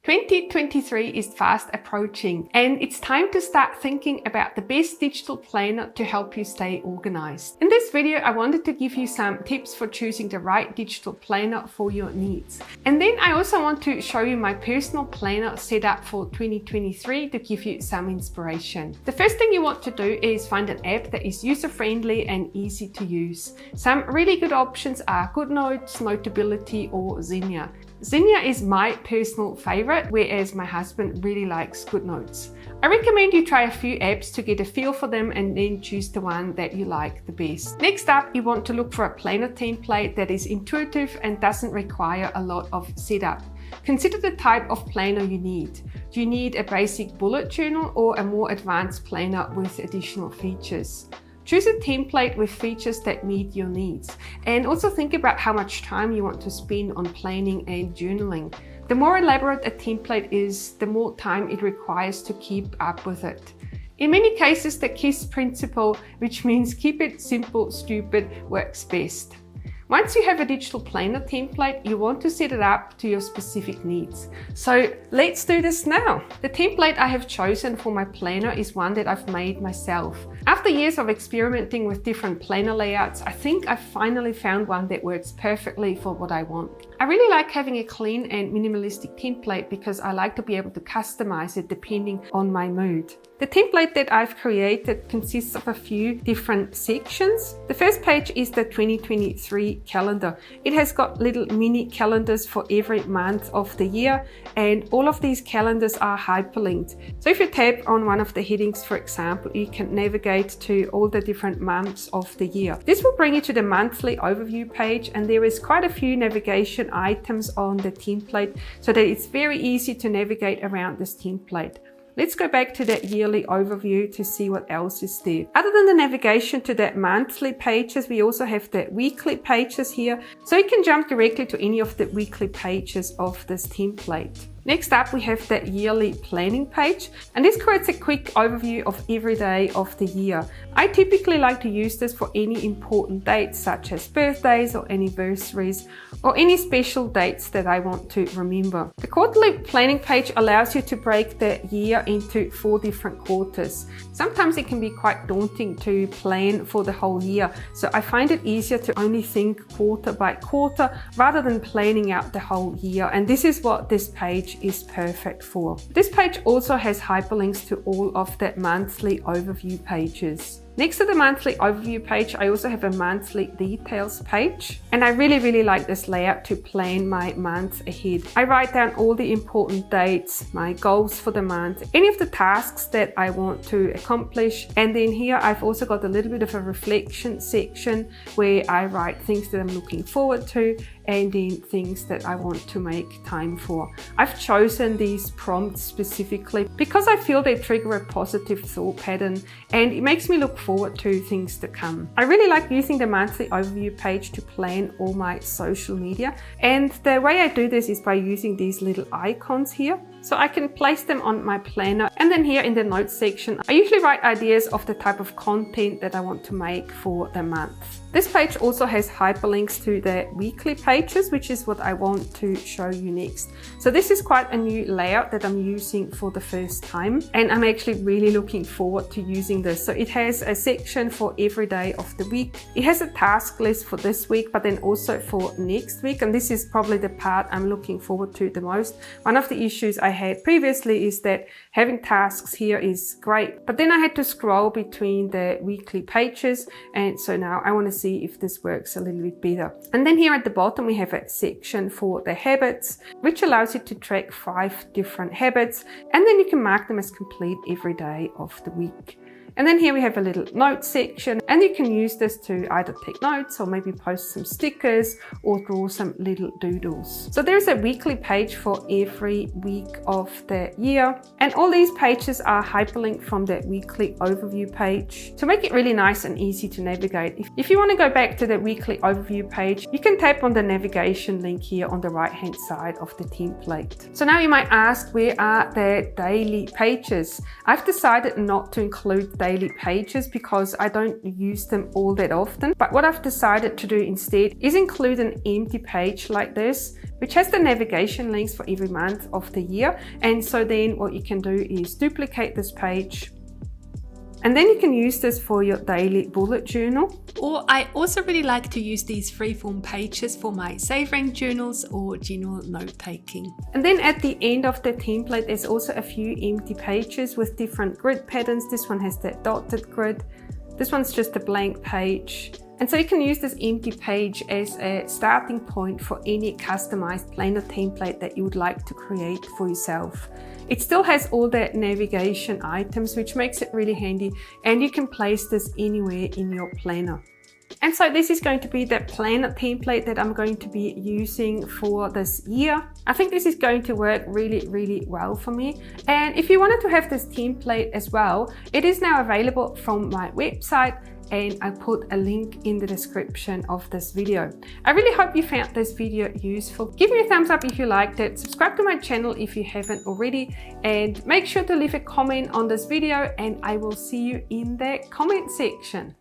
2023 is fast approaching, and it's time to start thinking about the best digital planner to help you stay organized. In this video, I wanted to give you some tips for choosing the right digital planner for your needs. And then I also want to show you my personal planner set up for 2023 to give you some inspiration. The first thing you want to do is find an app that is user-friendly and easy to use. Some really good options are GoodNotes, Notability, or Zinnia. Zinnia is my personal favorite, whereas my husband really likes GoodNotes. I recommend you try a few apps to get a feel for them and then choose the one that you like the best. Next up, you want to look for a planner template that is intuitive and doesn't require a lot of setup. Consider the type of planner you need. Do you need a basic bullet journal or a more advanced planner with additional features? Choose a template with features that meet your needs, and also think about how much time you want to spend on planning and journaling. The more elaborate a template is, the more time it requires to keep up with it. In many cases, the KISS principle, which means keep it simple, stupid, works best. Once you have a digital planner template, you want to set it up to your specific needs. So let's do this now. The template I have chosen for my planner is one that I've made myself. After years of experimenting with different planner layouts, I think I've finally found one that works perfectly for what I want. I really like having a clean and minimalistic template because I like to be able to customize it depending on my mood. The template that I've created consists of a few different sections. The first page is the 2023 calendar. It has got little mini calendars for every month of the year, and all of these calendars are hyperlinked. So if you tap on one of the headings, for example, you can navigate to all the different months of the year. This will bring you to the monthly overview page, and there is quite a few navigation items on the template so that it's very easy to navigate around this template. Let's go back to that yearly overview to see what else is there. Other than the navigation to that monthly pages, we also have the weekly pages here. So you can jump directly to any of the weekly pages of this template. Next up, we have the yearly planning page, and this creates a quick overview of every day of the year. I typically like to use this for any important dates such as birthdays or anniversaries or any special dates that I want to remember. The quarterly planning page allows you to break the year into 4 different quarters. Sometimes it can be quite daunting to plan for the whole year, so I find it easier to only think quarter by quarter rather than planning out the whole year, and this is what this page is perfect for. This page also has hyperlinks to all of the monthly overview pages. Next to the monthly overview page, I also have a monthly details page, and I really like this layout to plan my month ahead. I write down all the important dates, my goals for the month, any of the tasks that I want to accomplish, and then here I've also got a little bit of a reflection section where I write things that I'm looking forward to and then things that I want to make time for. I've chosen these prompts specifically because I feel they trigger a positive thought pattern and it makes me look forward to things to come. I really like using the monthly overview page to plan all my social media, and the way I do this is by using these little icons here. So I can place them on my planner, and then here in the notes section, I usually write ideas of the type of content that I want to make for the month. This page also has hyperlinks to the weekly pages, which is what I want to show you next. So this is quite a new layout that I'm using for the first time, and I'm actually really looking forward to using this. So it has a section for every day of the week. It has a task list for this week, but then also for next week, and this is probably the part I'm looking forward to the most. One of the issues I had previously is that having tasks here is great, but then I had to scroll between the weekly pages, and so now I want to see if this works a little bit better. And then here at the bottom we have a section for the habits, which allows you to track 5 different habits, and then you can mark them as complete every day of the week. And then here we have a little notes section, and you can use this to either take notes or maybe post some stickers or draw some little doodles. So there's a weekly page for every week of the year, and all these pages are hyperlinked from the weekly overview page to make it really nice and easy to navigate. If you want to go back to the weekly overview page, you can tap on the navigation link here on the right hand side of the template. So now you might ask, where are the daily pages? I've decided not to include daily pages because I don't use them all that often. But what I've decided to do instead is include an empty page like this, which has the navigation links for every month of the year. And so then what you can do is duplicate this page, and then you can use this for your daily bullet journal. Or I also really like to use these freeform pages for my savoring journals or general note taking. And then at the end of the template, there's also a few empty pages with different grid patterns. This one has that dotted grid. This one's just a blank page. And so you can use this empty page as a starting point for any customized planner template that you would like to create for yourself. It still has all the navigation items, which makes it really handy, and you can place this anywhere in your planner. And so this is going to be the planner template that I'm going to be using for this year. I think this is going to work really, really well for me. And if you wanted to have this template as well, it is now available from my website, and I put a link in the description of this video. I really hope you found this video useful. Give me a thumbs up if you liked it, subscribe to my channel if you haven't already, and make sure to leave a comment on this video, and I will see you in the comment section.